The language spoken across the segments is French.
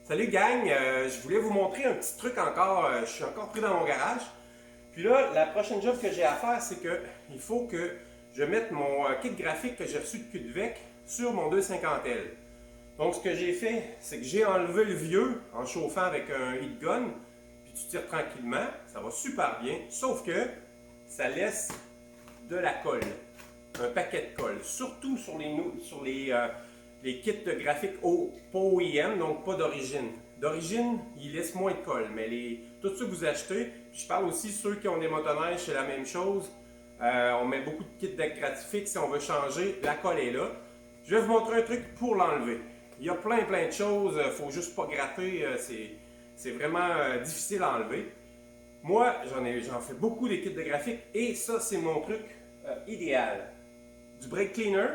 Salut gang, je voulais vous montrer un petit truc encore, je suis encore pris dans mon garage. Puis là, la prochaine job que j'ai à faire, c'est que il faut que je mette mon kit graphique que j'ai reçu de Cudvec sur mon 250L. Donc ce que j'ai fait, c'est que j'ai enlevé le vieux en chauffant avec un heat gun, puis tu tires tranquillement, ça va super bien, sauf que ça laisse de la colle, un paquet de colle, surtout sur les kits de graphique pas OEM, donc pas d'origine. D'origine, ils laissent moins de colle, mais tous ceux que vous achetez, puis je parle aussi de ceux qui ont des motoneiges, c'est la même chose. On met beaucoup de kits de graphique si on veut changer, la colle est là. Je vais vous montrer un truc pour l'enlever. Il y a plein de choses, il ne faut juste pas gratter, c'est vraiment difficile à enlever. Moi, j'en fais beaucoup des kits de graphique et ça, c'est mon truc idéal. Du brake cleaner,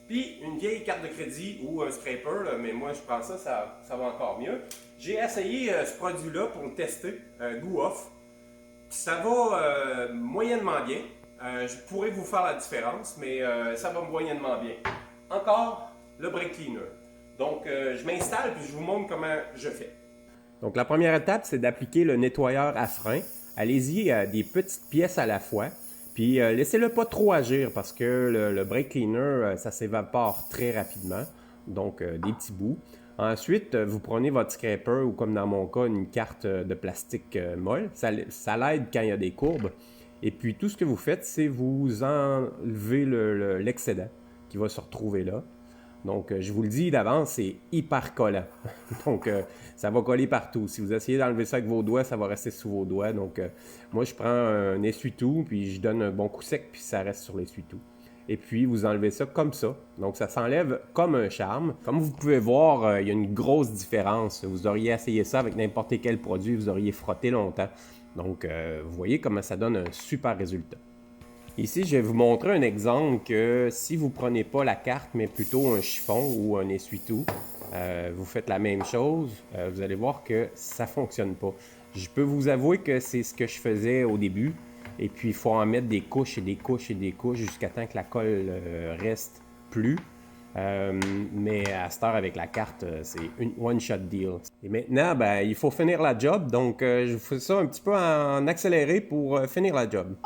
puis une vieille carte de crédit ou un scraper, là, mais moi je prends ça, ça va encore mieux. J'ai essayé ce produit-là pour le tester, Go Off. Ça va moyennement bien. Je pourrais vous faire la différence, mais ça va moyennement bien. Encore le brake cleaner. Donc je m'installe puis je vous montre comment je fais. Donc la première étape, c'est d'appliquer le nettoyeur à frein. Allez-y à des petites pièces à la fois. Puis laissez-le pas trop agir parce que le brake cleaner, ça s'évapore très rapidement. Donc des petits bouts. Ensuite, vous prenez votre scraper ou comme dans mon cas, une carte de plastique molle. Ça l'aide quand il y a des courbes. Et puis tout ce que vous faites, c'est vous enlevez l'excédent qui va se retrouver là. Donc, je vous le dis d'avance, c'est hyper collant. Donc, ça va coller partout. Si vous essayez d'enlever ça avec vos doigts, ça va rester sous vos doigts. Donc, moi, je prends un essuie-tout, puis je donne un bon coup sec, puis ça reste sur l'essuie-tout. Et puis, vous enlevez ça comme ça. Donc, ça s'enlève comme un charme. Comme vous pouvez voir, il y a une grosse différence. Vous auriez essayé ça avec n'importe quel produit, vous auriez frotté longtemps. Donc, vous voyez comment ça donne un super résultat. Ici, je vais vous montrer un exemple que si vous ne prenez pas la carte, mais plutôt un chiffon ou un essuie-tout, vous faites la même chose, vous allez voir que ça ne fonctionne pas. Je peux vous avouer que c'est ce que je faisais au début, et puis il faut en mettre des couches et des couches et des couches jusqu'à temps que la colle reste plus. Mais à cette heure avec la carte, c'est une one-shot deal. Et maintenant, ben, il faut finir la job, donc je vous fais ça un petit peu en accéléré pour finir la job.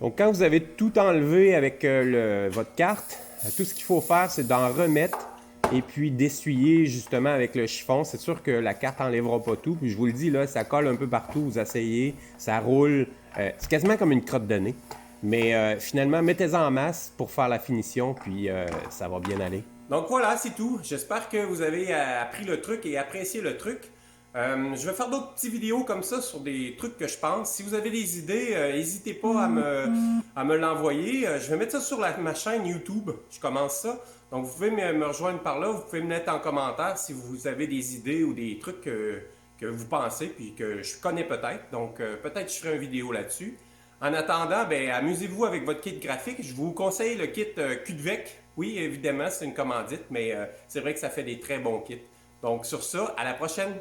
Donc, quand vous avez tout enlevé avec votre carte, tout ce qu'il faut faire, c'est d'en remettre et puis d'essuyer justement avec le chiffon. C'est sûr que la carte n'enlèvera pas tout. Puis je vous le dis, là, ça colle un peu partout. Vous essayez, ça roule. C'est quasiment comme une crotte de nez. Mais finalement, mettez-en en masse pour faire la finition, puis ça va bien aller. Donc voilà, c'est tout. J'espère que vous avez appris le truc et apprécié le truc. Je vais faire d'autres petites vidéos comme ça sur des trucs que je pense. Si vous avez des idées, n'hésitez pas à me l'envoyer. Je vais mettre ça sur ma chaîne YouTube. Je commence ça. Donc vous pouvez me rejoindre par là. Vous pouvez me mettre en commentaire si vous avez des idées ou des trucs que vous pensez puis que je connais peut-être. Donc peut-être je ferai une vidéo là-dessus. En attendant, ben, amusez-vous avec votre kit graphique. Je vous conseille le kit Cudvec. Oui, évidemment, c'est une commandite, mais c'est vrai que ça fait des très bons kits. Donc sur ça, à la prochaine!